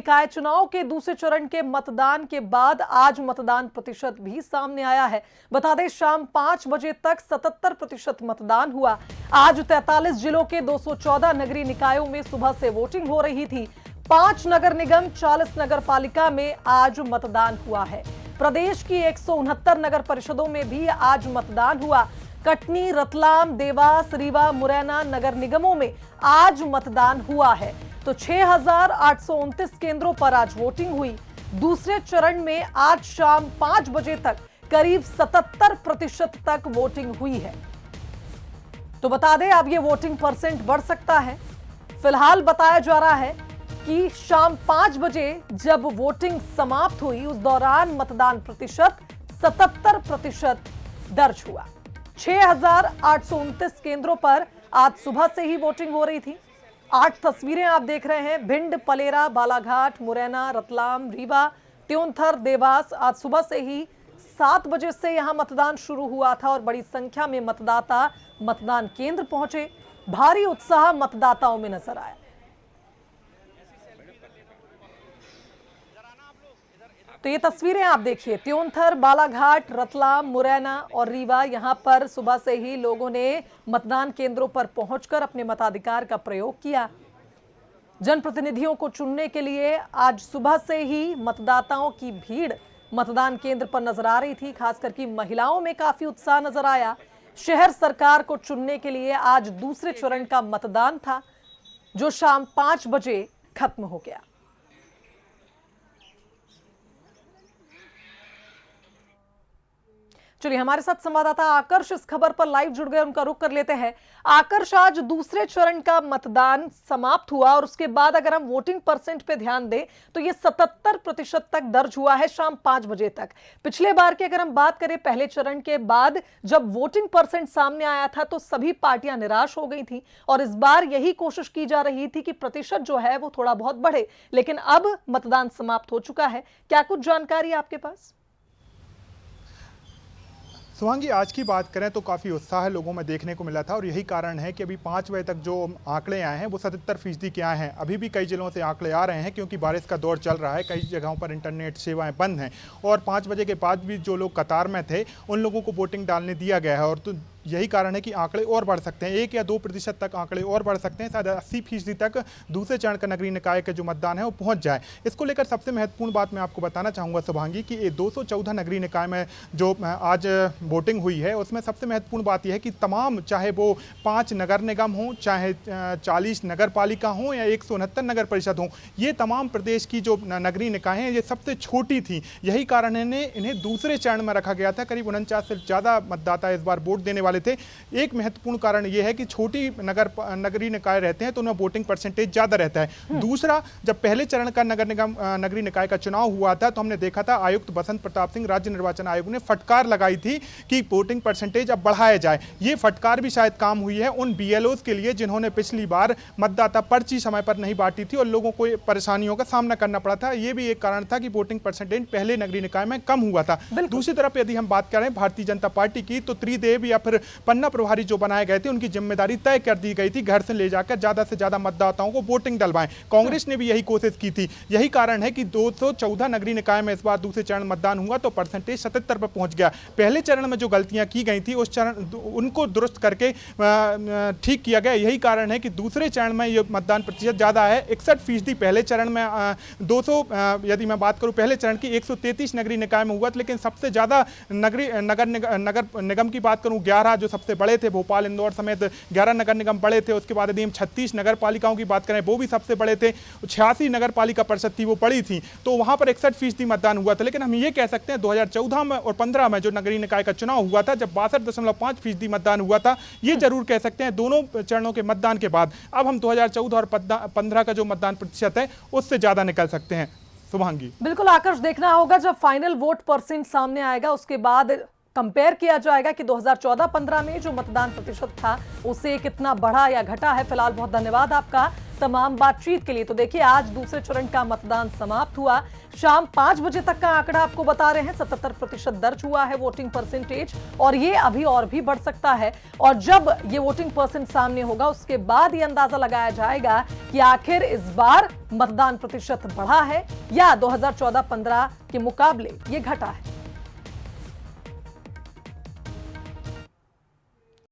निकाय चुनाव के दूसरे चरण के मतदान के बाद आज मतदान प्रतिशत भी सामने आया है। बता दें, शाम 5 बजे तक 77% मतदान हुआ। आज 43 जिलों के 214 नगरीय निकायों में सुबह से वोटिंग हो रही थी। 5 नगर निगम, 40 नगर पालिका में आज मतदान हुआ है। प्रदेश की 169 नगर परिषदों में भी आज मतदान हुआ। कटनी, रतलाम, देवास, रीवा, मुरैना नगर निगमों में आज मतदान हुआ है। तो 6,829 केंद्रों पर आज वोटिंग हुई। दूसरे चरण में आज शाम 5 बजे तक करीब 77% तक वोटिंग हुई है। तो बता दें, अब ये वोटिंग परसेंट बढ़ सकता है। फिलहाल बताया जा रहा है कि शाम 5 बजे जब वोटिंग समाप्त हुई, उस दौरान मतदान प्रतिशत 77% दर्ज हुआ। 6,829 केंद्रों पर आज सुबह से ही वोटिंग हो रही थी। 8 तस्वीरें आप देख रहे हैं। भिंड, पलेरा, बालाघाट, मुरैना, रतलाम, रीवा, त्योंथर, देवास। आज सुबह से ही 7 बजे से यहां मतदान शुरू हुआ था और बड़ी संख्या में मतदाता मतदान केंद्र पहुंचे। भारी उत्साह मतदाताओं में नजर आया। तो ये तस्वीरें आप देखिए, त्योंथर, बालाघाट, रतलाम, मुरैना और रीवा, यहां पर सुबह से ही लोगों ने मतदान केंद्रों पर पहुंचकर अपने मताधिकार का प्रयोग किया। जनप्रतिनिधियों को चुनने के लिए आज सुबह से ही मतदाताओं की भीड़ मतदान केंद्र पर नजर आ रही थी। खासकर की महिलाओं में काफी उत्साह नजर आया। शहर सरकार को चुनने के लिए आज दूसरे चरण का मतदान था, जो शाम 5 बजे खत्म हो गया। चलिए, हमारे साथ संवाददाता आकर्ष इस खबर पर लाइव जुड़ गए, उनका रुख कर लेते हैं। आकर्ष, आज दूसरे चरण का मतदान समाप्त हुआ और उसके बाद अगर हम वोटिंग परसेंट पे ध्यान दें तो ये 77% तक दर्ज हुआ है शाम 5 बजे तक। पिछले बार की अगर हम बात करें, पहले चरण के बाद जब वोटिंग परसेंट सामने आया था तो सभी पार्टियां निराश हो गई थी और इस बार यही कोशिश की जा रही थी कि प्रतिशत जो है वो थोड़ा बहुत बढ़े, लेकिन अब मतदान समाप्त हो चुका है। क्या कुछ जानकारी आपके पास? सुहांगी, आज की बात करें तो काफ़ी उत्साह लोगों में देखने को मिला था और यही कारण है कि अभी 5 बजे तक जो आंकड़े आए हैं वो 77% के आए हैं। अभी भी कई जिलों से आंकड़े आ रहे हैं क्योंकि बारिश का दौर चल रहा है, कई जगहों पर इंटरनेट सेवाएं बंद हैं और 5 बजे के बाद भी जो लोग कतार में थे उन लोगों को वोटिंग डालने दिया गया है और तो यही कारण है कि आंकड़े और बढ़ सकते हैं। 1 या 2% तक आंकड़े और बढ़ सकते हैं। शायद 80% तक दूसरे चरण का नगरीय निकाय का जो मतदान है वो पहुंच जाए। इसको लेकर सबसे महत्वपूर्ण बात मैं आपको बताना चाहूँगा शुभांगी कि 214 नगरीय निकाय में जो आज वोटिंग हुई है उसमें सबसे महत्वपूर्ण बात यह है कि तमाम, चाहे वो 5 नगर निगम हों, चाहे 40 नगर पालिका हों या 169 नगर परिषद हों, ये तमाम प्रदेश की जो नगरीय निकाय हैं ये सबसे छोटी थी। यही कारण है इन्हें दूसरे चरण में रखा गया था। करीब 49 से ज़्यादा मतदाता इस बार वोट देने वाले थे। एक महत्वपूर्ण कारण यह है कि छोटी नगरीय निकाय रहते हैं तो उनमें वोटिंग परसेंटेज ज्यादा रहता है। दूसरा, जब पहले चरण का नगरीय निकाय का चुनाव हुआ था तो हमने देखा था आयुक्त बसंत प्रताप सिंह, राज्य निर्वाचन आयोग ने फटकार लगाई थी कि वोटिंग परसेंटेज अब बढ़ाया जाए। ये फटकार भी शायद काम हुई है उन बीएलओज के लिए जिन्होंने पिछली बार मतदाता पर्ची समय पर नहीं बांटी थी और लोगों को परेशानियों का सामना करना पड़ा था। यह भी एक कारण था कि वोटिंग परसेंटेज पहले नगरीय निकाय में कम हुआ था। दूसरी तरफ यदि हम बात करें भारतीय जनता पार्टी की, तो त्रिदेव या फिर पन्ना प्रभारी जो बनाए गए थे उनकी जिम्मेदारी तय कर दी गई थी घर से ले जाकर ज्यादा से ज्यादा मतदाताओं को वोटिंग डलवाएं। कांग्रेस ने भी यही कोशिश की थी। यही कारण है कि 214 नगरीय निकाय में इस बार दूसरे चरण मतदान हुआ तो परसेंटेज 77 पर पहुंच गया। पहले चरण में जो गलतियां की गई थी उस चरण उनको दुरुस्त करके ठीक किया गया। यही कारण है कि दूसरे चरण में ये मतदान प्रतिशत ज्यादा है, 61%। पहले चरण में 200, यदि मैं बात करूं पहले चरण की 133 नगरीय निकाय में हुआ, लेकिन सबसे ज्यादा नगर निगम की बात करूं 11 जो सबसे बड़े थे, भोपाल इंदौर समेत 11 नगर निगम बड़े थे। उसके बाद यदि हम 36 नगर पालिकाओं की बात करें वो भी सबसे बड़े थे। 86 नगर पालिका परिषद थी वो बड़ी थी, तो वहां पर 61% मतदान हुआ था। लेकिन हम ये कह सकते हैं 2014 में और 15 में जो नगरीय निकाय का चुनाव हुआ था जब 62.5% मतदान हुआ था, ये जरूर कह सकते हैं दोनों चरणों के मतदान के बाद अब हम 2014 और 15 का जो मतदान प्रतिशत है उससे ज्यादा निकल सकते हैं। शुभांगी, बिल्कुल आकर्ष, देखना होगा जब फाइनल वोट परसेंट सामने आएगा उसके बाद कंपेयर किया जाएगा कि 2014-15 में जो मतदान प्रतिशत था उसे कितना बढ़ा या घटा है। फिलहाल बहुत धन्यवाद आपका तमाम बातचीत के लिए। तो देखिए, आज दूसरे चरण का मतदान समाप्त हुआ। शाम 5 बजे तक का आंकड़ा आपको बता रहे हैं 77% दर्ज हुआ है वोटिंग परसेंटेज, और ये अभी और भी बढ़ सकता है। और जब ये वोटिंग परसेंट सामने होगा उसके बाद ये अंदाजा लगाया जाएगा कि आखिर इस बार मतदान प्रतिशत बढ़ा है या 2014-15 के मुकाबले ये घटा है।